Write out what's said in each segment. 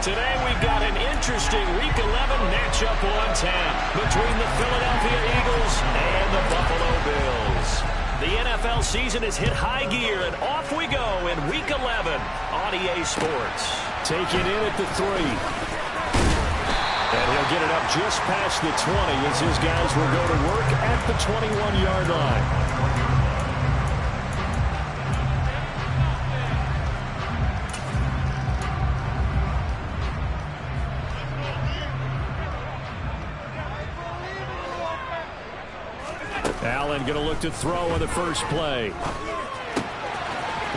Today we've got an interesting Week 11 matchup on tap between the Philadelphia Eagles and the Buffalo Bills. The NFL season has hit high gear, and off we go in Week 11 on EA Sports. Taking in at the 3. And he'll get it up just past the 20 as his guys will go to work at the 21-yard line. Allen going to look to throw on the first play.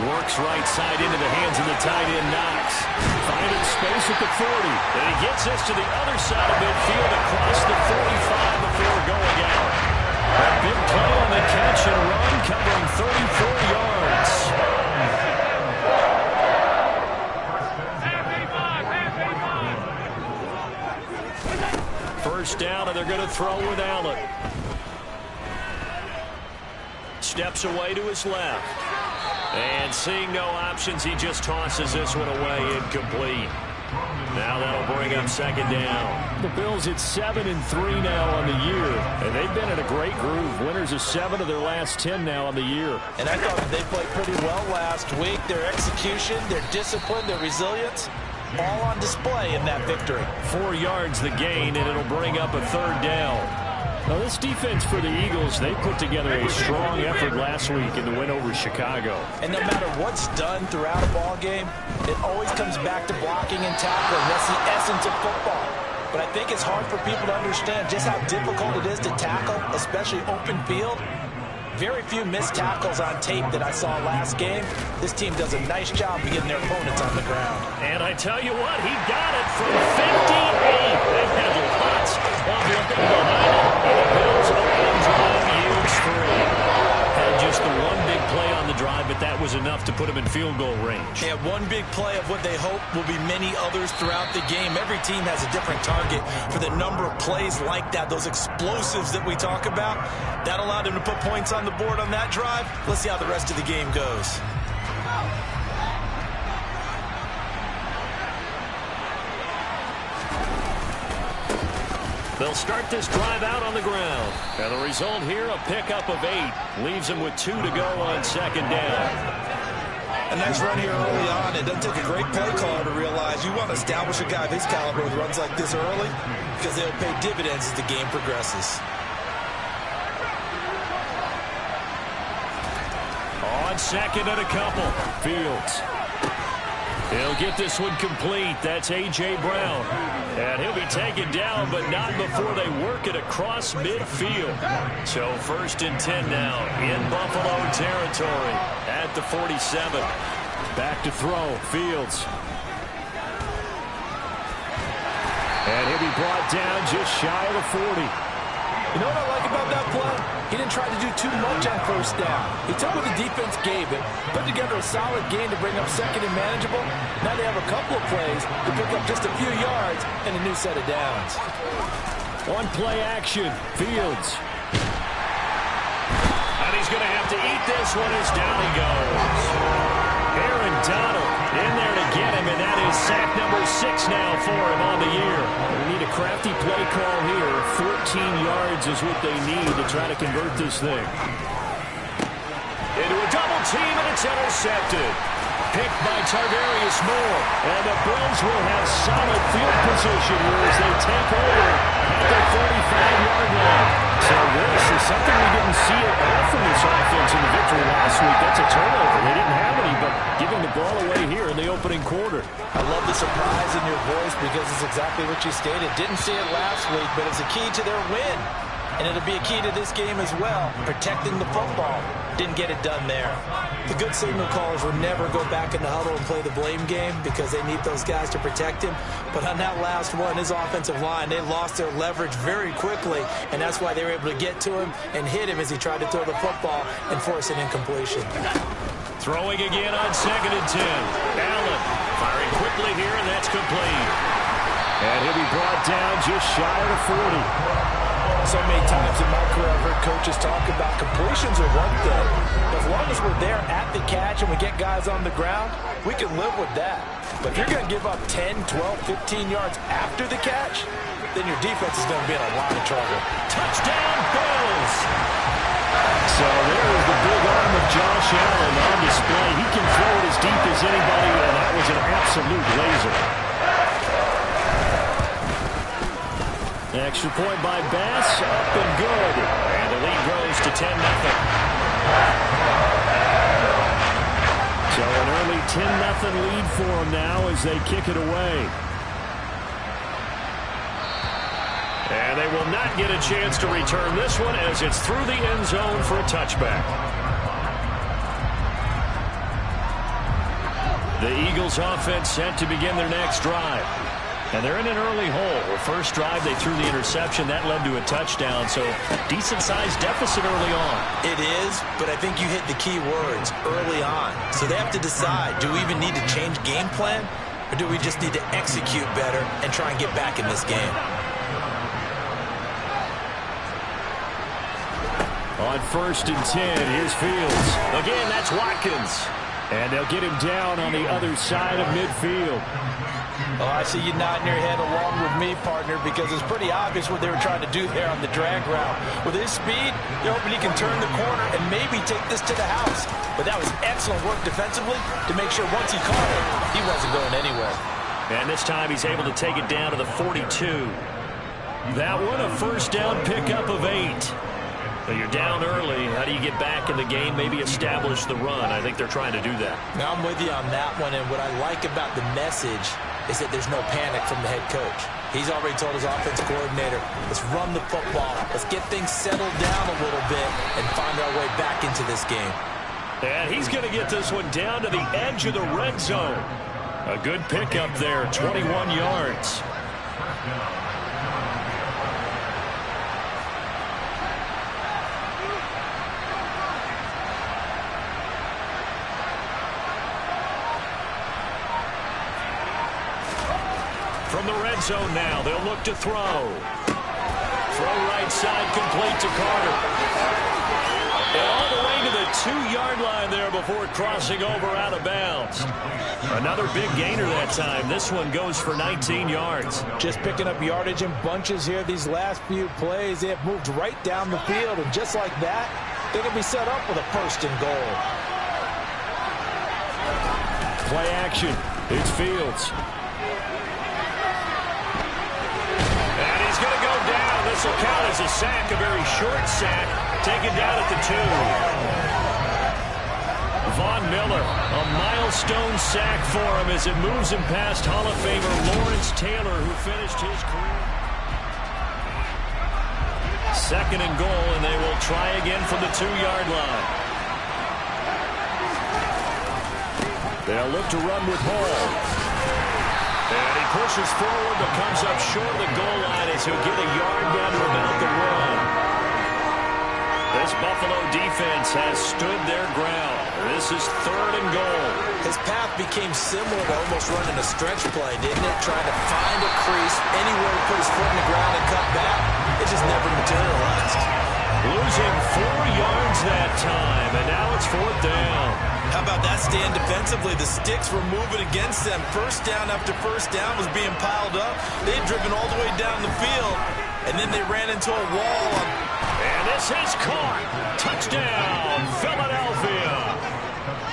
Works right side into the hands of the tight end, Knox. Finding space at the 40. And he gets this to the other side of midfield across the 45 before going out. A big play on the catch and run, covering 34 yards. First down, and they're going to throw with Allen. Steps away to his left. And seeing no options, he just tosses this one away, incomplete. Now that'll bring up second down. The Bills at 7-3 now on the year. And they've been in a great groove. Winners of 7 of their last 10 now on the year. And I thought they played pretty well last week. Their execution, their discipline, their resilience, all on display in that victory. 4 yards the gain, and it'll bring up a third down. Now, this defense for the Eagles, they put together a strong effort last week in the win over Chicago. And no matter what's done throughout a ball game, it always comes back to blocking and tackling. That's the essence of football. But I think it's hard for people to understand just how difficult it is to tackle, especially open field. Very few missed tackles on tape that I saw last game. This team does a nice job of getting their opponents on the ground. And I tell you what, he got it from 58. They've had lots of looking behind it. And the Bills opening drive yields 3. Had just the one big play on the drive, but that was enough to put him in field goal range. Yeah, one big play of what they hope will be many others throughout the game. Every team has a different target for the number of plays like that, those explosives that we talk about. That allowed him to put points on the board on that drive. Let's see how the rest of the game goes. They'll start this drive out on the ground. And the result here, a pickup of 8. Leaves them with 2 to go on second down. A nice run here early on. It doesn't take a great play caller to realize you want to establish a guy of his caliber with runs like this early because they'll pay dividends as the game progresses. On second and a couple. Fields. He'll get this one complete. That's A.J. Brown. And he'll be taken down, but not before they work it across midfield. So 1st and 10 now in Buffalo territory at the 47. Back to throw. Fields. And he'll be brought down just shy of the 40. You know what I like about that play? He didn't try to do too much on first down. He took what the defense gave it, put together a solid game to bring up second and manageable. Now they have a couple of plays to pick up just a few yards and a new set of downs. One play action. Fields. And he's going to have to eat this one as down he goes. Aaron Donald in there to get him, and that is sack number 6 now for him on the year. They need a crafty play call here. 14 yards is what they need to try to convert this thing. Into a double team, and it's intercepted. Picked by Tarvarius Moore. And the Bills will have solid field position here as they take over at the 45-yard line. So this is something we didn't see at all from this offense in the victory last week. That's a turnover. They didn't have any, but giving the ball away here in the opening quarter. I love the surprise in your voice because it's exactly what you stated. Didn't see it last week, but it's a key to their win. And it'll be a key to this game as well, protecting the football. Didn't get it done there. The good signal callers will never go back in the huddle and play the blame game because they need those guys to protect him. But on that last one, his offensive line, they lost their leverage very quickly, and that's why they were able to get to him and hit him as he tried to throw the football and force an incompletion. Throwing again on 2nd and 10. Allen firing quickly here, and that's complete. And he'll be brought down just shy of the 40. So many times in my career I've heard coaches talk about completions are one thing, but as long as we're there at the catch and we get guys on the ground, we can live with that. But if you're going to give up 10, 12, 15 yards after the catch, then your defense is going to be in a lot of trouble. Touchdown, Bills! So there is the big arm of Josh Allen on display. He can throw it as deep as anybody, and that was an absolute laser. Extra point by Bass, up and good. And the lead grows to 10-0. So an early 10-0 lead for them now as they kick it away. And they will not get a chance to return this one as it's through the end zone for a touchback. The Eagles offense set to begin their next drive. And they're in an early hole. The first drive, they threw the interception. That led to a touchdown, so decent-sized deficit early on. It is, but I think you hit the key words, early on. So they have to decide, do we even need to change game plan, or do we just need to execute better and try and get back in this game? On 1st and 10, here's Fields. Again, that's Watkins. And they'll get him down on the other side of midfield. Oh, I see you nodding your head along with me, partner, because it's pretty obvious what they were trying to do there on the drag route. With his speed, they're hoping he can turn the corner and maybe take this to the house. But that was excellent work defensively to make sure once he caught it, he wasn't going anywhere. And this time he's able to take it down to the 42. That one, a first down pickup of 8. So you're down early. How do you get back in the game, maybe establish the run? I think they're trying to do that. Now, I'm with you on that one, and what I like about the message is that there's no panic from the head coach. He's already told his offensive coordinator, let's run the football, let's get things settled down a little bit and find our way back into this game. And he's going to get this one down to the edge of the red zone. A good pickup there, 21 yards. From the red zone now, they'll look to throw. Throw right side, complete to Carter. And all the way to the 2-yard line there before crossing over out of bounds. Another big gainer that time. This one goes for 19 yards. Just picking up yardage in bunches here these last few plays. They have moved right down the field, and just like that, they're going to be set up with a 1st and goal. Play action. It's Fields. He's going to go down. This will count as a sack, a very short sack, taken down at the 2. Von Miller, a milestone sack for him as it moves him past Hall of Famer Lawrence Taylor, who finished his career. 2nd and goal, and they will try again from the 2-yard line. They'll look to run with Hall. And he pushes forward but comes up short of the goal line as he'll get a yard down to about the run. This Buffalo defense has stood their ground. This is 3rd and goal. His path became similar to almost running a stretch play, didn't it? Trying to find a crease, anywhere to put his foot in the ground and cut back. It just never materialized. Losing 4 yards that time, and now it's 4th down. How about that stand defensively? The sticks were moving against them. First down after first down was being piled up. They had driven all the way down the field, and then they ran into a wall. And this is caught. Touchdown, Philadelphia.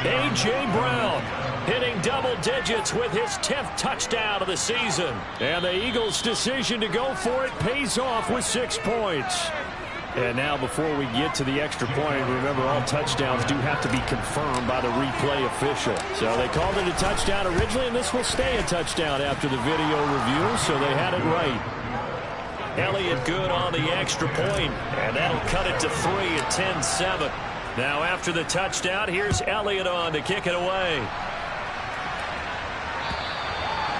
A.J. Brown hitting double digits with his 10th touchdown of the season. And the Eagles' decision to go for it pays off with 6 points. And now before we get to the extra point, remember all touchdowns do have to be confirmed by the replay official. So they called it a touchdown originally, and this will stay a touchdown after the video review, so they had it right. Elliott good on the extra point, and that'll cut it to 3 at 10-7. Now after the touchdown, here's Elliott on to kick it away.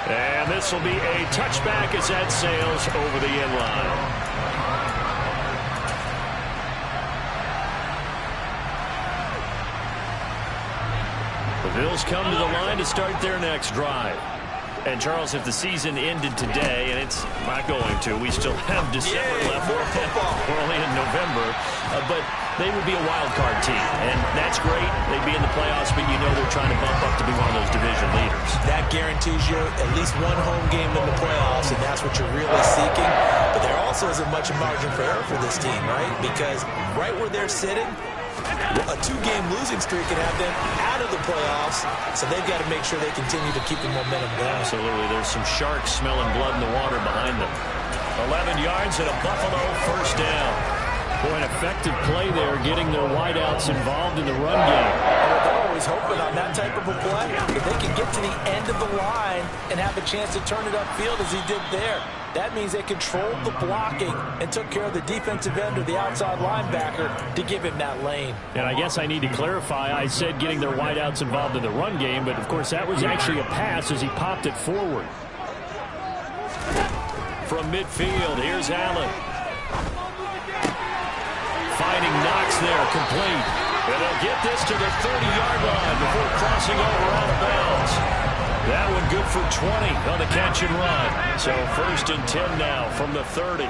And this will be a touchback as that sails over the end line. The Bills come to the line to start their next drive. And, Charles, if the season ended today, and it's not going to, we still have December left. We're only in November. But they would be a wild card team, and that's great. They'd be in the playoffs, but you know they're trying to bump up to be one of those division leaders. That guarantees you at least one home game in the playoffs, and that's what you're really seeking. But there also isn't much margin for error for this team, right? Because right where they're sitting, a two-game losing streak can have them out of the playoffs, so they've got to make sure they continue to keep the momentum going. Absolutely. There's some sharks smelling blood in the water behind them. 11 yards and a Buffalo first down. Boy, an effective play there, getting their wideouts involved in the run game. They're always hoping on that type of a play. If they can get to the end of the line and have a chance to turn it upfield as he did there, that means they controlled the blocking and took care of the defensive end or the outside linebacker to give him that lane. And I guess I need to clarify, I said getting their wideouts involved in the run game, but of course that was actually a pass as he popped it forward. From midfield, here's Allen. Finding Knox there, complete. And they'll get this to the 30-yard line before crossing over out of bounds. That one good for 20 on the catch and run. So 1st and 10 now from the 30.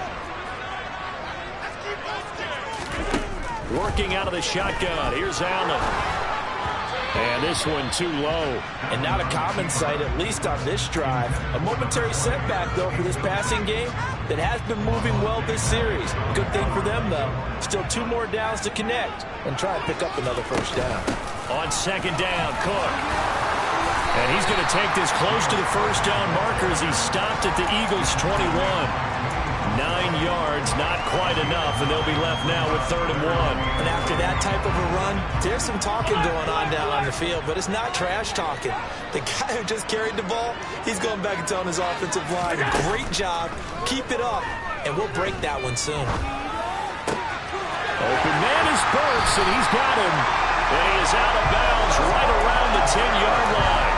Working out of the shotgun. Here's Allen. And this one too low. And not a common sight, at least on this drive. A momentary setback, though, for this passing game that has been moving well this series. Good thing for them, though. Still 2 more downs to connect and try and pick up another first down. On 2nd down, Cook. And he's going to take this close to the first down marker as he stopped at the Eagles' 21. 9 yards, not quite enough, and they'll be left now with 3rd and 1. And after that type of a run, there's some talking going on down on the field, but it's not trash talking. The guy who just carried the ball, he's going back and telling his offensive line, great job, keep it up, and we'll break that one soon. Open man is Burks, and he's got him. And he is out of bounds right around the 10-yard line.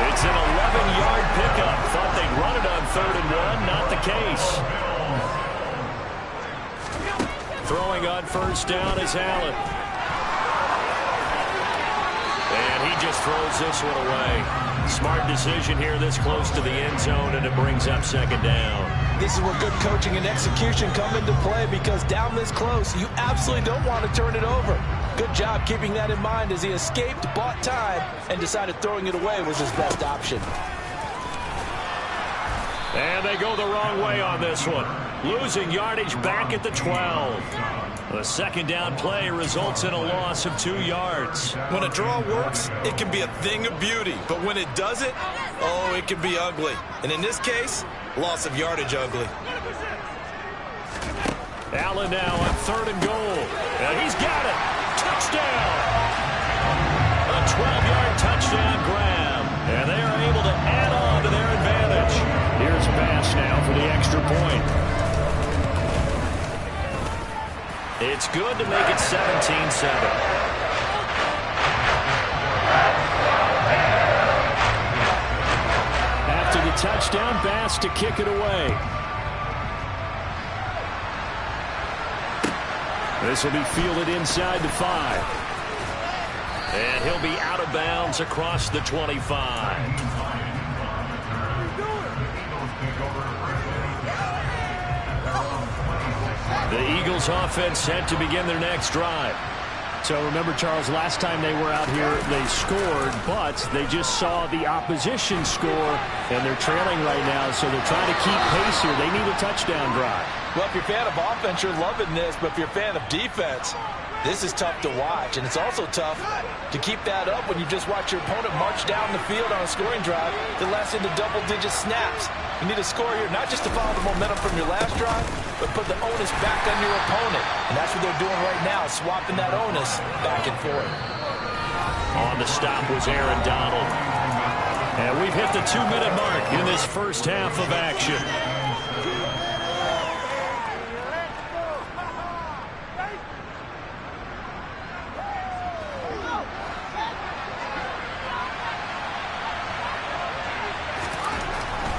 It's an 11-yard pickup. Thought they'd run it on 3rd and 1. Not the case. Throwing on first down is Allen. And he just throws this one away. Smart decision here this close to the end zone, and it brings up 2nd down. This is where good coaching and execution come into play, because down this close, you absolutely don't want to turn it over. Good job keeping that in mind as he escaped, bought time, and decided throwing it away was his best option. And they go the wrong way on this one. Losing yardage back at the 12. The 2nd down play results in a loss of 2 yards. When a draw works, it can be a thing of beauty. But when it doesn't, oh, it can be ugly. And in this case, loss of yardage ugly. Allen now on 3rd and goal. And he's got it. Touchdown. A 12-yard touchdown grab. And they are able to add on to their advantage. Here's Bass now for the extra point. It's good to make it 17-7. After the touchdown, Bass to kick it away. This will be fielded inside the 5. And he'll be out of bounds across the 25. The Eagles offense set to begin their next drive. So remember, Charles, last time they were out here, they scored, but they just saw the opposition score, and they're trailing right now, so they're trying to keep pace here. They need a touchdown drive. Well, if you're a fan of offense, you're loving this, but if you're a fan of defense, this is tough to watch, and it's also tough to keep that up when you just watch your opponent march down the field on a scoring drive that lasts into double-digit snaps. You need a score here, not just to follow the momentum from your last drive, but put the onus back on your opponent. And that's what they're doing right now, swapping that onus back and forth. On the stop was Aaron Donald. And we've hit the 2-minute mark in this first half of action.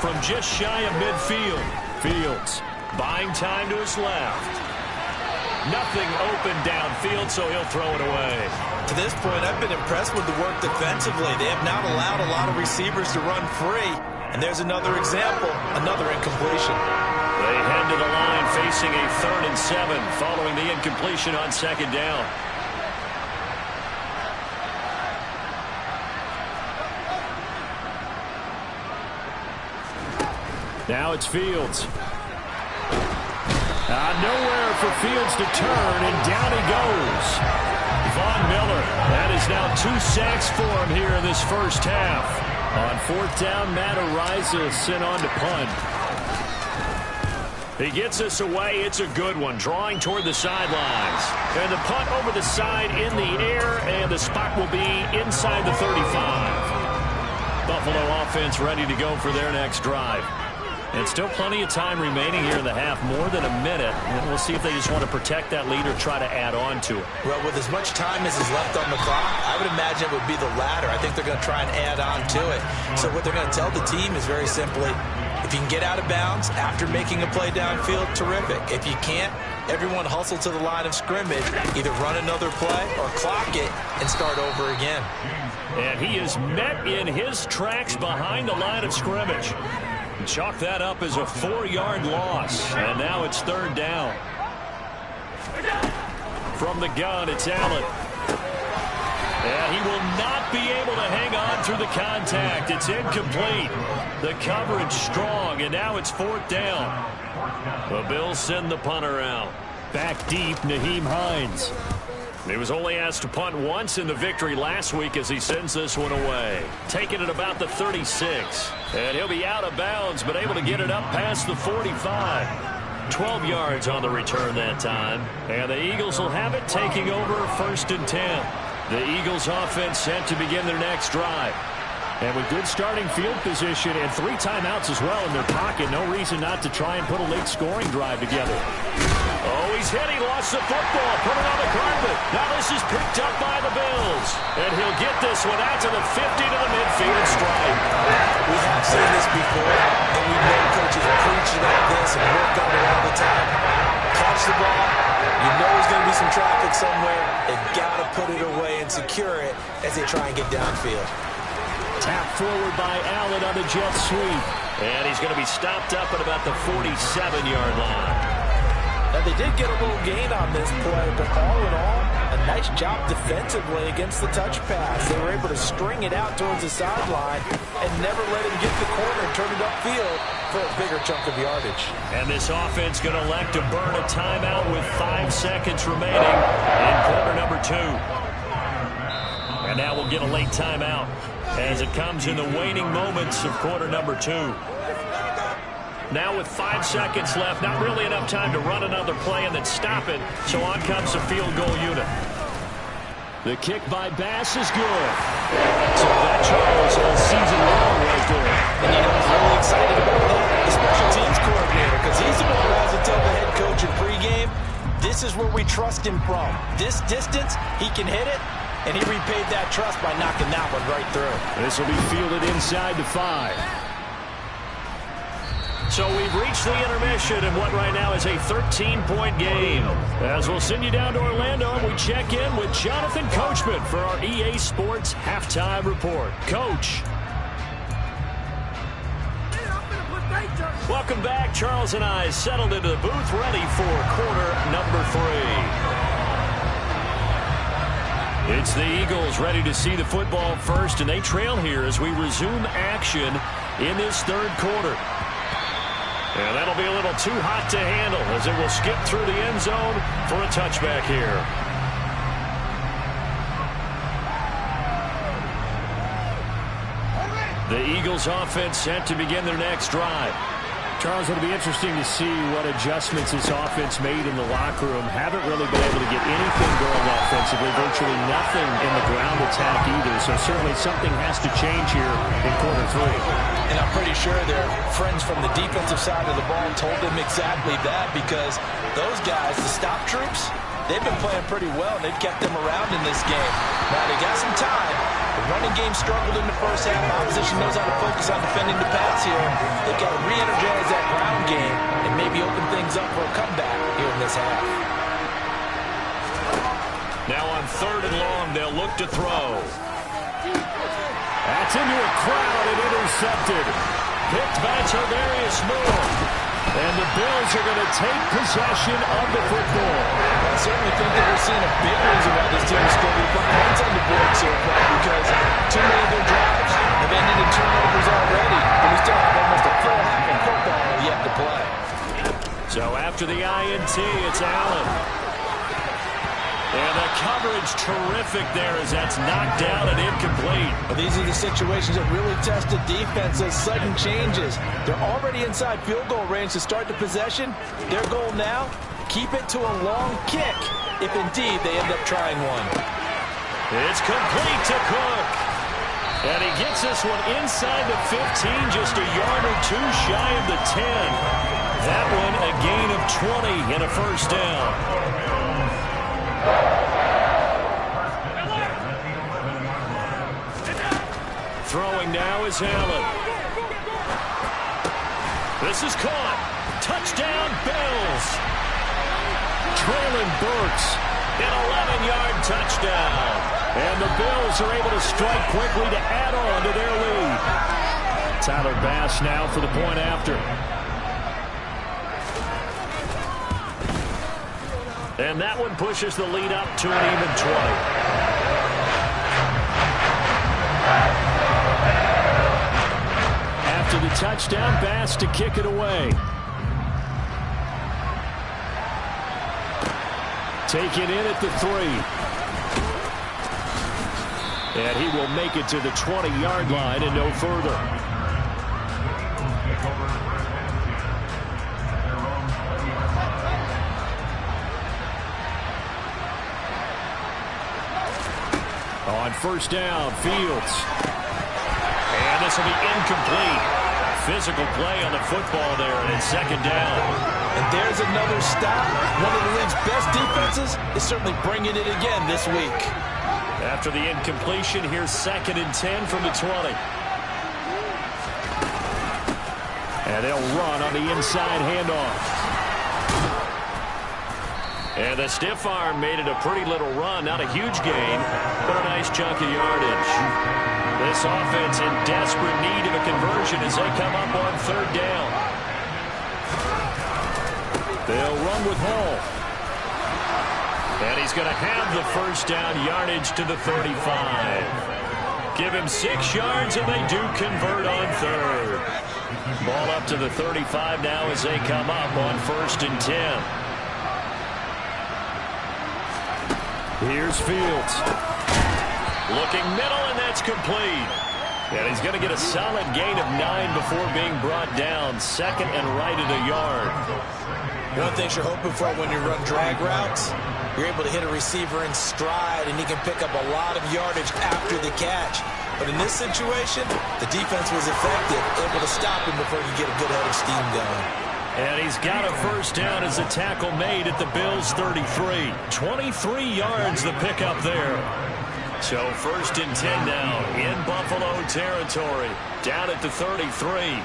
From just shy of midfield, Fields buying time to his left. Nothing open downfield, so he'll throw it away. To this point, I've been impressed with the work defensively. They have not allowed a lot of receivers to run free. And there's another example, another incompletion. They head to the line facing a 3rd and 7 following the incompletion on 2nd down. Now it's Fields. Nowhere for Fields to turn, and down he goes. Von Miller, that is now 2 sacks for him here in this first half. On 4th down, Matt Ariza sent on to punt. He gets us away. It's a good one, drawing toward the sidelines. And the punt over the side in the air, and the spot will be inside the 35. Buffalo offense ready to go for their next drive. And still plenty of time remaining here in the half, more than a minute. And we'll see if they just want to protect that lead or try to add on to it. Well, with as much time as is left on the clock, I would imagine it would be the latter. I think they're going to try and add on to it. So what they're going to tell the team is very simply, if you can get out of bounds after making a play downfield, terrific. If you can't, everyone hustle to the line of scrimmage, either run another play or clock it and start over again. And he is met in his tracks behind the line of scrimmage. Chalk that up as a 4-yard loss. And now it's 3rd down. From the gun, it's Allen. And he will not be able to hang on through the contact. It's incomplete. The coverage strong, and now it's 4th down. The Bills send the punter out. Back deep, Nyheim Hines. He was only asked to punt once in the victory last week as he sends this one away. Taking it about the 36. And he'll be out of bounds, but able to get it up past the 45. 12 yards on the return that time. And the Eagles will have it, taking over 1st and 10. The Eagles offense set to begin their next drive. And with good starting field position and 3 timeouts as well in their pocket, no reason not to try and put a late scoring drive together. Oh, he's hit. He lost the football. Put it on the carpet. Now this is picked up by the Bills. And he'll get this one out to the 50 to the midfield stripe. We have seen this before, and we know coaches preach about this and work on it all the time. Catch the ball. You know there's going to be some traffic somewhere. They've got to put it away and secure it as they try and get downfield. Tap forward by Allen on the jet sweep. And he's going to be stopped up at about the 47-yard line. Now, they did get a little gain on this play, but all in all, a nice job defensively against the touch pass. They were able to string it out towards the sideline and never let him get the corner and turn it upfield for a bigger chunk of yardage. And this offense going to elect to burn a timeout with 5 seconds remaining in quarter number 2. And now we'll get a late timeout as it comes in the waning moments of quarter number 2. Now with 5 seconds left, not really enough time to run another play and then stop it, so on comes the field goal unit. The kick by Bass is good. So that Charles all season long right there. And you know, I'm really excited about that, the special teams coordinator, because he's the one who has to tell the head coach in pregame, this is where we trust him from. This distance, he can hit it, and he repaid that trust by knocking that one right through. This will be fielded inside the 5. So we've reached the intermission in what right now is a 13-point game. As we'll send you down to Orlando, and we check in with Jonathan Coachman for our EA Sports Halftime Report. Coach. Welcome back. Charles and I settled into the booth, ready for quarter number 3. It's the Eagles ready to see the football first, and they trail here as we resume action in this 3rd quarter. And that'll be a little too hot to handle as it will skip through the end zone for a touchback here. The Eagles offense set to begin their next drive. Charles, it'll be interesting to see what adjustments this offense made in the locker room. Haven't really been able to get anything going offensively, virtually nothing in the ground attack either. So certainly something has to change here in quarter 3. And I'm pretty sure their friends from the defensive side of the ball told them exactly that, because those guys, the stop troops, they've been playing pretty well, and they've kept them around in this game. Now, they got some time. The running game struggled in the first half. Opposition knows how to focus on defending the pass here. They've got to re-energize that ground game and maybe open things up for a comeback here in this half. Now on 3rd and long, they'll look to throw. That's into a crowd and intercepted. picked by Tarvarius Moore. And the Bills are going to take possession of the football. I certainly think that we're seeing a big reason why this team is scoring points on the board so far, because too many of their drives have ended in turnovers already, and we still have almost a full half of football yet to play. So after the INT, it's Allen. And the coverage terrific there as that's knocked down and incomplete. Well, these are the situations that really test the defense, those sudden changes. They're already inside field goal range to start the possession. Their goal now, keep it to a long kick, if indeed they end up trying one. It's complete to Cook. And he gets this one inside the 15, just a yard or two shy of the 10. That one a gain of 20 and a first down. Throwing now is Allen. This is caught. Touchdown, Bills. Traylon Burks, an 11-yard touchdown. And the Bills are able to strike quickly to add on to their lead. Tyler Bass now for the point after. And that one pushes the lead up to an even 20. After the touchdown, Bass to kick it away. Taken in at the 3. And he will make it to the 20-yard line and no further. On first down, Fields. And this will be incomplete. Physical play on the football there, and it's second down. And there's another stop. One of the league's best defenses is certainly bringing it again this week. After the incompletion, here's 2nd and 10 from the 20. And they'll run on the inside handoff. And the stiff arm made it a pretty little run. Not a huge gain, but a nice chunk of yardage. This offense in desperate need of a conversion as they come up on 3rd down. They'll run with Hall. And he's going to have the first down, yardage to the 35. Give him 6 yards, and they do convert on 3rd. Ball up to the 35 now as they come up on 1st and 10. Here's Fields. Looking middle, and that's complete. And he's going to get a solid gain of 9 before being brought down. 2nd and right at a yard. One of the things you're hoping for when you run drag routes, you're able to hit a receiver in stride, and he can pick up a lot of yardage after the catch. But in this situation, the defense was effective, able to stop him before he could get a good head of steam going. And he's got a first down as the tackle made at the Bills' 33. 23 yards the pickup there. So 1st and 10 now in Buffalo territory. Down at the 33.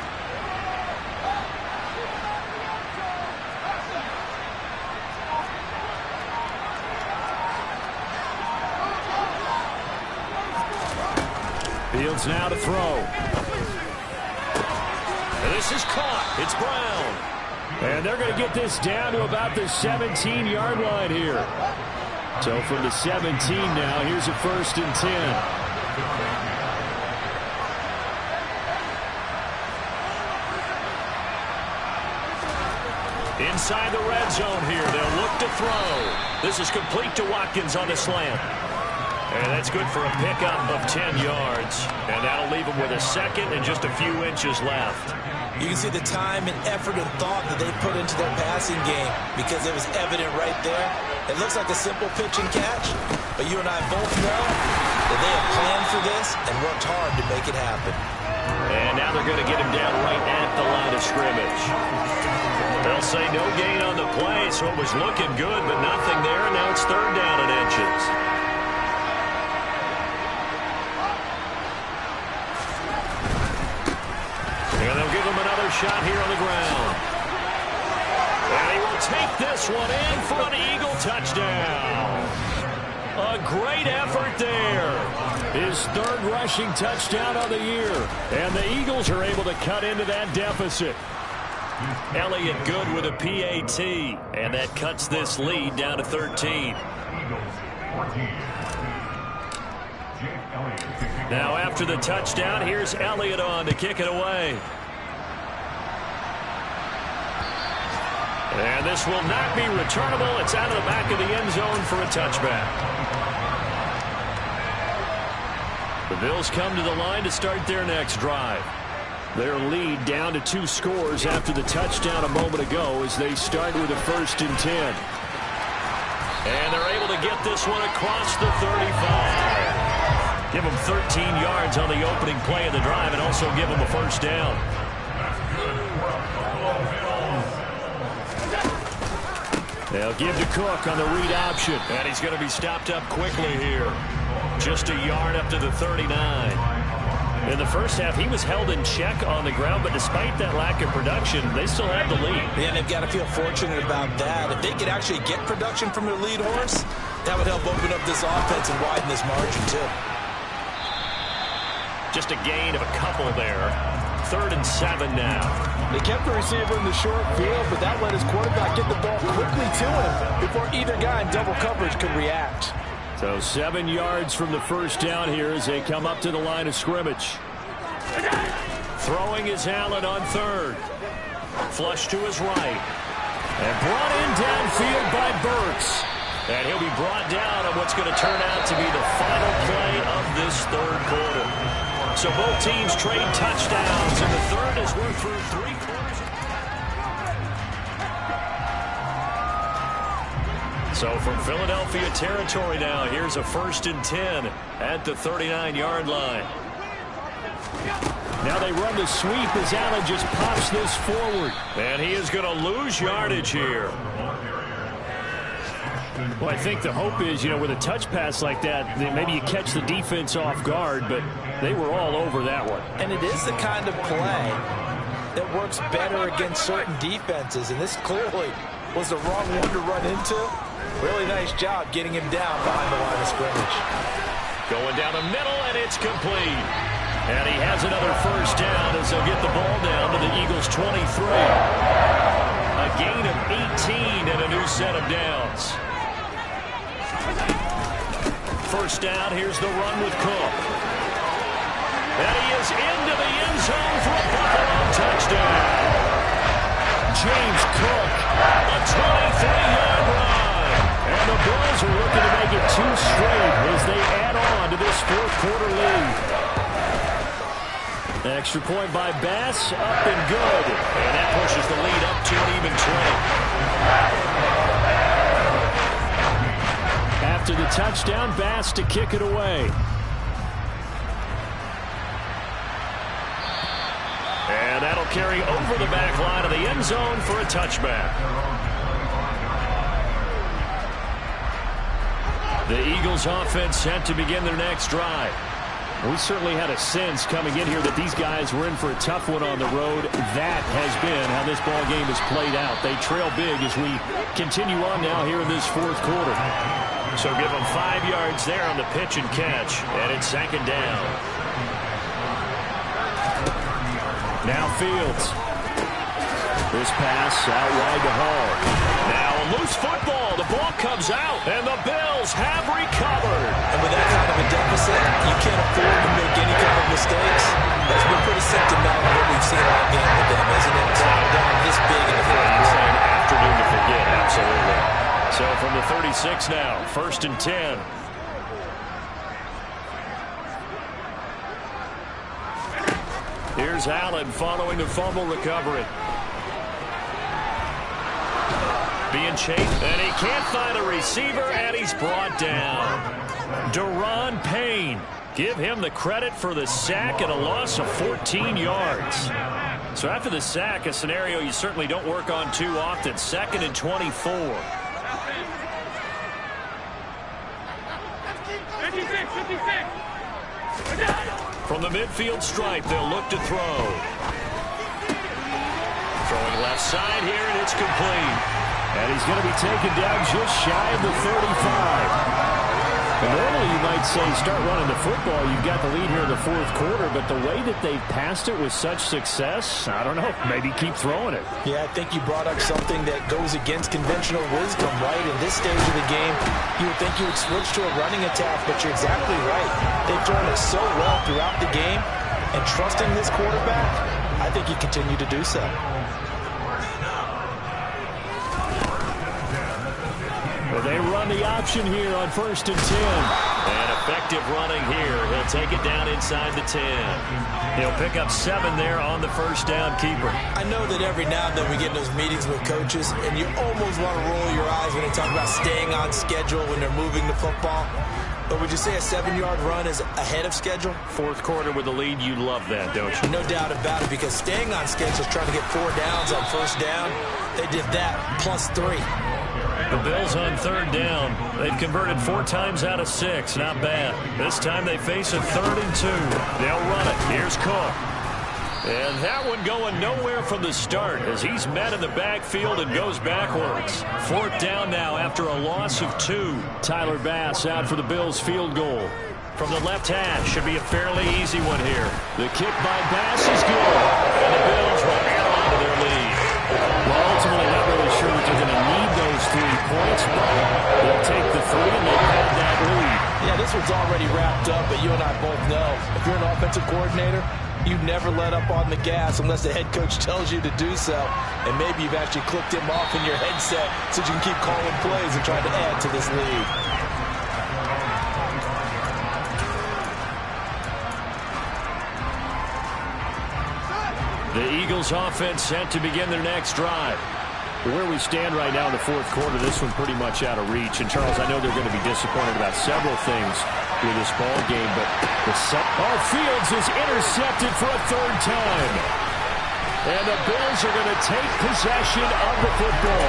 Fields now to throw. And this is caught. It's Brown. And they're going to get this down to about the 17-yard line here. So from the 17 now, here's a 1st and 10. Inside the red zone here, they'll look to throw. This is complete to Watkins on the slant. And that's good for a pickup of 10 yards. And that'll leave him with a 2nd and just a few inches left. You can see the time and effort and thought that they put into their passing game because it was evident right there. It looks like a simple pitch and catch, but you and I both know that they have planned for this and worked hard to make it happen. And now they're going to get him down right at the line of scrimmage. They'll say no gain on the play, so it was looking good, but nothing there, and now it's 3rd down and inches. And they'll give him another shot here on the ground. And he will take this one in for an Eagle touchdown. A great effort there. His third rushing touchdown of the year. And the Eagles are able to cut into that deficit. Elliott good with a PAT. And that cuts this lead down to 13. Now after the touchdown, here's Elliott on to kick it away. And this will not be returnable. It's out of the back of the end zone for a touchback. The Bills come to the line to start their next drive. Their lead down to 2 scores after the touchdown a moment ago as they start with a 1st and 10. And they're able to get this one across the 35. Give them 13 yards on the opening play of the drive and also give them a 1st down. They'll give to Cook on the read option. And he's going to be stopped up quickly here. Just a yard up to the 39. In the first half, he was held in check on the ground, but despite that lack of production, they still have the lead. Yeah, and they've got to feel fortunate about that. If they could actually get production from their lead horse, that would help open up this offense and widen this margin, too. Just a gain of a couple there. 3rd and 7 now. They kept the receiver in the short field, but that let his quarterback get the ball quickly to him before either guy in double coverage could react. So 7 yards from the 1st down here as they come up to the line of scrimmage. Throwing is Allen on 3rd. Flush to his right. And brought in downfield by Burks. And he'll be brought down on what's going to turn out to be the final play of this 3rd quarter. So both teams trade touchdowns in the 3rd as we're through 3 quarters. So from Philadelphia territory now, here's a 1st and 10 at the 39-yard line. Now they run the sweep as Allen just pops this forward. And he is going to lose yardage here. Well, I think the hope is, with a touch pass like that, maybe you catch the defense off guard, but they were all over that one. And it is the kind of play that works better against certain defenses, and this clearly was the wrong one to run into. Really nice job getting him down behind the line of scrimmage. Going down the middle, and it's complete. And he has another 1st down as they'll get the ball down to the Eagles' 23. A gain of 18 and a new set of downs. 1st down, here's the run with Cook. And he is into the end zone for a Buffalo touchdown. James Cook, a 23-yard run. And the Bills are looking to make it 2 straight as they add on to this 4th quarter lead. An extra point by Bass, up and good. And that pushes the lead up to an even 20. After the touchdown, Bass to kick it away. And that'll carry over the back line of the end zone for a touchback. The Eagles offense set to begin their next drive. We certainly had a sense coming in here that these guys were in for a tough one on the road. That has been how this ball game has played out. They trail big as we continue on now here in this 4th quarter. So give them 5 yards there on the pitch and catch. And it's 2nd down. Now Fields. This pass out wide to Hall. Now a loose football. The ball comes out. And the Bills have recovered. And with that kind of a deficit, you can't afford to make any kind of mistakes. That's been pretty symptomatic of what we've seen all game with them, isn't it? Slowing down this big in the 4th quarter. Afternoon to forget, absolutely. So from the 36 now, 1st and 10. Here's Allen following the fumble recovery. Being chased, and he can't find a receiver, and he's brought down. Daron Payne. Give him the credit for the sack and a loss of 14 yards. So after the sack, a scenario you certainly don't work on too often. 2nd and 24. 56. From the midfield stripe, they'll look to throw. Throwing left side here, and it's complete. And he's going to be taken down just shy of the 35. Normally you might say start running the football. You've got the lead here in the fourth quarter, but the way that they've passed it with such success, I don't know, maybe keep throwing it. Yeah, I think you brought up something that goes against conventional wisdom, right? In this stage of the game, you would think you would switch to a running attack, but you're exactly right. They've thrown it so well throughout the game, and trusting this quarterback, I think you continue to do so. Well, they run the option here on 1st and 10. And effective running here. He'll take it down inside the 10. He'll pick up 7 there on the first down keeper. I know that every now and then we get in those meetings with coaches, and you almost want to roll your eyes when they talk about staying on schedule when they're moving the football. But would you say a 7-yard run is ahead of schedule? Fourth quarter with the lead, you love that, don't you? No doubt about it, because staying on schedule is trying to get 4 downs on first down. They did that plus 3. The Bills on 3rd down. They've converted 4 times out of 6. Not bad. This time they face a 3rd and 2. They'll run it. Here's Cook. And that one going nowhere from the start as he's met in the backfield and goes backwards. 4th down now after a loss of 2. Tyler Bass out for the Bills field goal. From the left hash, should be a fairly easy one here. The kick by Bass is good. And the Bills will add on to their lead. Well, ultimately not really sure that they're going to need those 3 points, but they'll take the 3 and they'll have that lead. Yeah, this one's already wrapped up, but you and I both know if you're an offensive coordinator, you never let up on the gas unless the head coach tells you to do so. And maybe you've actually clicked him off in your headset so you can keep calling plays and trying to add to this lead. The Eagles offense set to begin their next drive. Where we stand right now in the fourth quarter, this one pretty much out of reach. And, Charles, I know they're going to be disappointed about several things with this ball game, but the Fields is intercepted for a 3rd time. And the Bills are going to take possession of the football.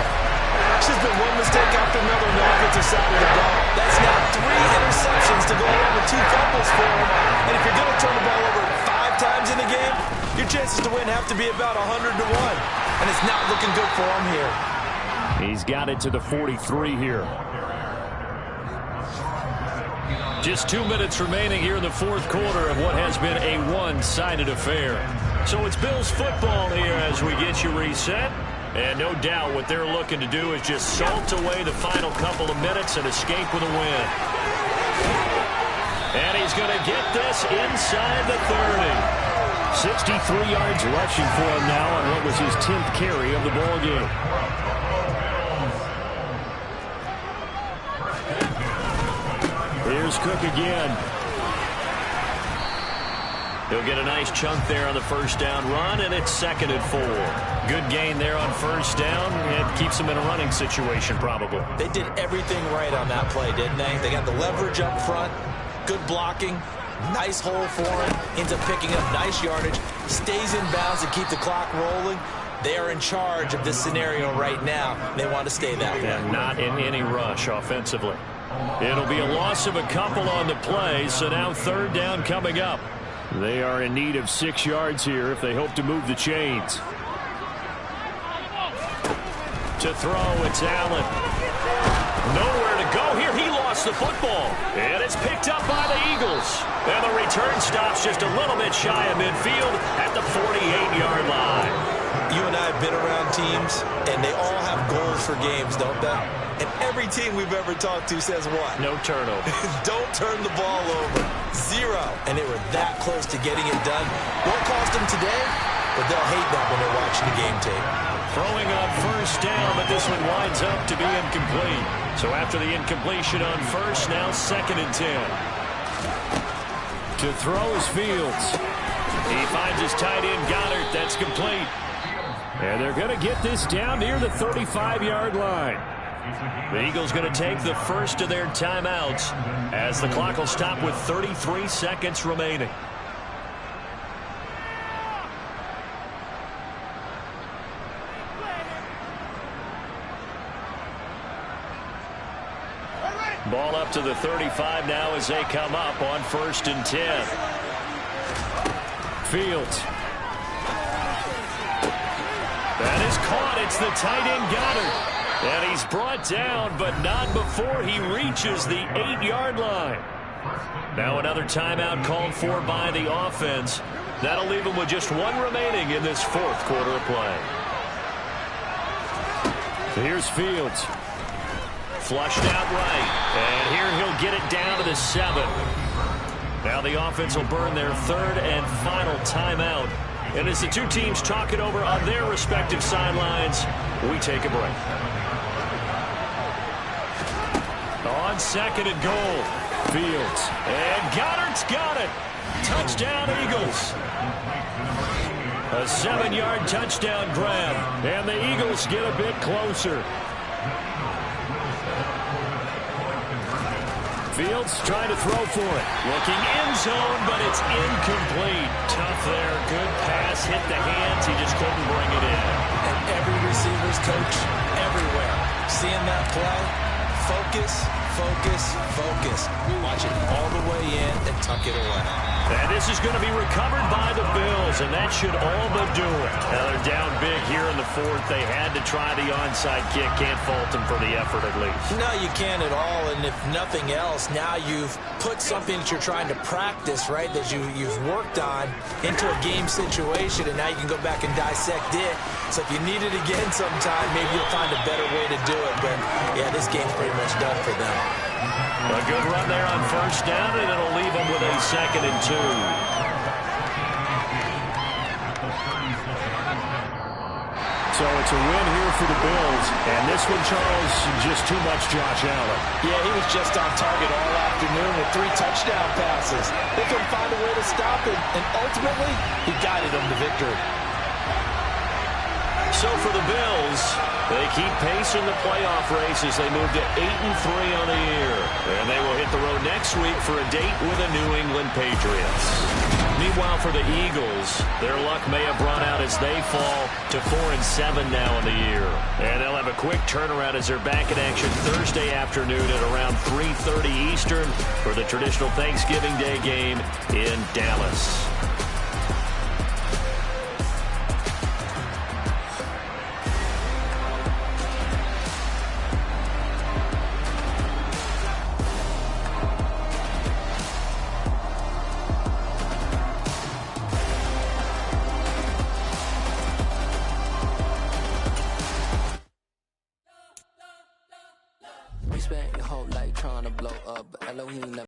It's just been one mistake after another on the offensive side of the ball. That's now 3 interceptions to go along with 2 fumbles for him. And if you're going to turn the ball over 5 times in the game, your chances to win have to be about 100 to 1. And it's not looking good for him here. He's got it to the 43 here. Just 2 minutes remaining here in the fourth quarter of what has been a one-sided affair. So it's Bills football here as we get you reset. And no doubt what they're looking to do is just salt away the final couple of minutes and escape with a win. And he's going to get this inside the 30. 63 yards rushing for him now on what was his 10th carry of the ball game. Here's Cook again. He'll get a nice chunk there on the first down run, and it's 2nd and 4. Good gain there on first down. It keeps them in a running situation probably. They did everything right on that play, didn't they? They got the leverage up front, good blocking, nice hole for him, ends up picking up nice yardage, stays in bounds to keep the clock rolling. They are in charge of this scenario right now. They want to stay that way. And not in any rush offensively. It'll be a loss of a couple on the play, so now 3rd down coming up. They are in need of 6 yards here if they hope to move the chains. To throw, it's Allen. Nowhere to go here. He lost the football. And it's picked up by the Eagles. And the return stops just a little bit shy of midfield at the 48-yard line. You and I have been around teams, and they all have goals for games, don't they? And every team we've ever talked to says what? No turnover. Don't turn the ball over. 0. And they were that close to getting it done. Won't cost them today, but they'll hate that when they're watching the game tape. Throwing on first down, but this one winds up to be incomplete. So after the incompletion on first, now 2nd and 10. To throw is Fields. He finds his tight end Goddard. That's complete. And they're going to get this down near the 35-yard line. The Eagles going to take the first of their timeouts as the clock will stop with 33 seconds remaining. Ball up to the 35 now as they come up on 1st and 10. Fields. That is caught. It's the tight end Goddard. And he's brought down, but not before he reaches the 8-yard line. Now another timeout called for by the offense. That'll leave him with just one remaining in this fourth quarter of play. Here's Fields. Flushed out right. And here he'll get it down to the 7. Now the offense will burn their third and final timeout. And as the two teams talk it over on their respective sidelines, we take a break. On second and goal, Fields. And Goddard's got it. Touchdown, Eagles. A 7-yard touchdown grab. And the Eagles get a bit closer. Fields trying to throw for it. Looking end zone, but it's incomplete. Tough there. Good pass. Hit the hands. He just couldn't bring it in. And every receiver's coach everywhere. Seeing that play, focus, focus, focus. Watch it all the way in and tuck it away. And this is going to be recovered by the Bills, and that should all but do it. Now they're down big here in the fourth. They had to try the onside kick. Can't fault them for the effort at least. No, you can't at all, and if nothing else, now you've put something that you're trying to practice, right, that you've worked on into a game situation, and now you can go back and dissect it. So if you need it again sometime, maybe you'll find a better way to do it. But, yeah, this game's pretty much done for them. A good run there on first down, and it'll leave them with a 2nd and 2. So it's a win here for the Bills. And this one, Charles, just too much Josh Allen. Yeah, he was just on target all afternoon with 3 touchdown passes. They couldn't find a way to stop him, and ultimately, he guided them to victory. So for the Bills, they keep pace in the playoff race as they move to 8-3 on the year. And they will hit the road next week for a date with the New England Patriots. Meanwhile, for the Eagles, their luck may have run out as they fall to 4-7 now in the year. And they'll have a quick turnaround as they're back in action Thursday afternoon at around 3:30 Eastern for the traditional Thanksgiving Day game in Dallas. Spent your whole life trying to blow up, but Elohim never